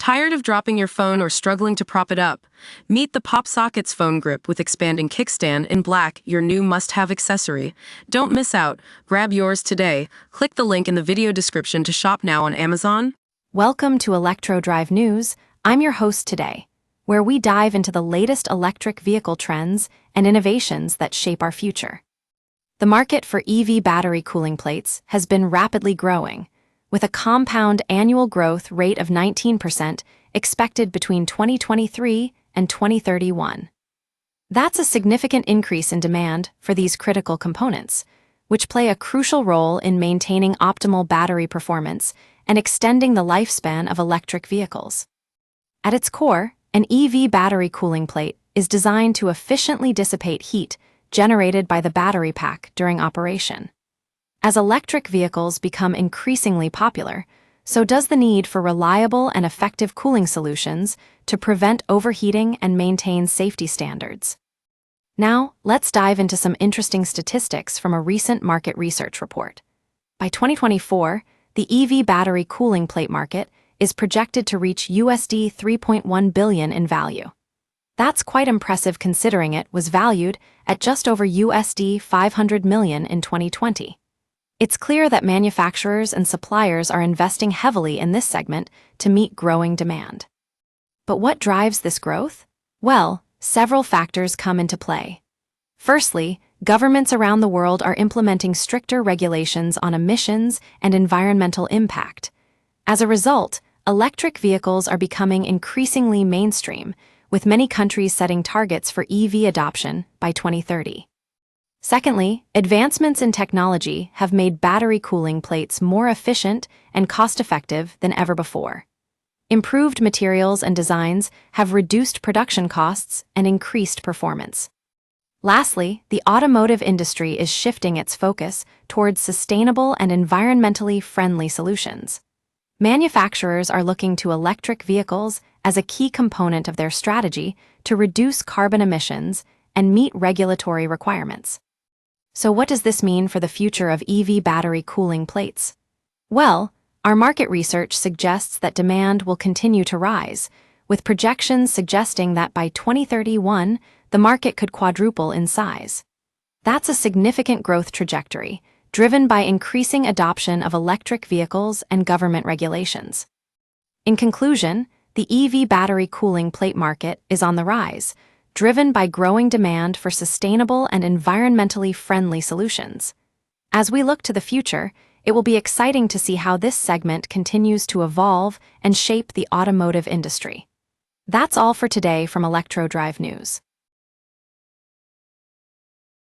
Tired of dropping your phone or struggling to prop it up? Meet the PopSockets phone grip with expanding kickstand in black, your new must-have accessory. Don't miss out. Grab yours today. Click the link in the video description to shop now on Amazon. Welcome to Electro Drive News. I'm your host today, where we dive into the latest electric vehicle trends and innovations that shape our future. The market for EV battery cooling plates has been rapidly growing, with a compound annual growth rate of 19% expected between 2023 and 2031. That's a significant increase in demand for these critical components, which play a crucial role in maintaining optimal battery performance and extending the lifespan of electric vehicles. At its core, an EV battery cooling plate is designed to efficiently dissipate heat generated by the battery pack during operation. As electric vehicles become increasingly popular, so does the need for reliable and effective cooling solutions to prevent overheating and maintain safety standards. Now, let's dive into some interesting statistics from a recent market research report. By 2024, the EV battery cooling plate market is projected to reach USD 3.1 billion in value. That's quite impressive considering it was valued at just over USD 500 million in 2020. It's clear that manufacturers and suppliers are investing heavily in this segment to meet growing demand. But what drives this growth? Well, several factors come into play. Firstly, governments around the world are implementing stricter regulations on emissions and environmental impact. As a result, electric vehicles are becoming increasingly mainstream, with many countries setting targets for EV adoption by 2030. Secondly, advancements in technology have made battery cooling plates more efficient and cost-effective than ever before. Improved materials and designs have reduced production costs and increased performance. Lastly, the automotive industry is shifting its focus towards sustainable and environmentally friendly solutions. Manufacturers are looking to electric vehicles as a key component of their strategy to reduce carbon emissions and meet regulatory requirements. So what does this mean for the future of EV battery cooling plates? Well, our market research suggests that demand will continue to rise, with projections suggesting that by 2031, the market could quadruple in size. That's a significant growth trajectory, driven by increasing adoption of electric vehicles and government regulations. In conclusion, the EV battery cooling plate market is on the rise, driven by growing demand for sustainable and environmentally friendly solutions. As we look to the future, it will be exciting to see how this segment continues to evolve and shape the automotive industry. That's all for today from Electro Drive News.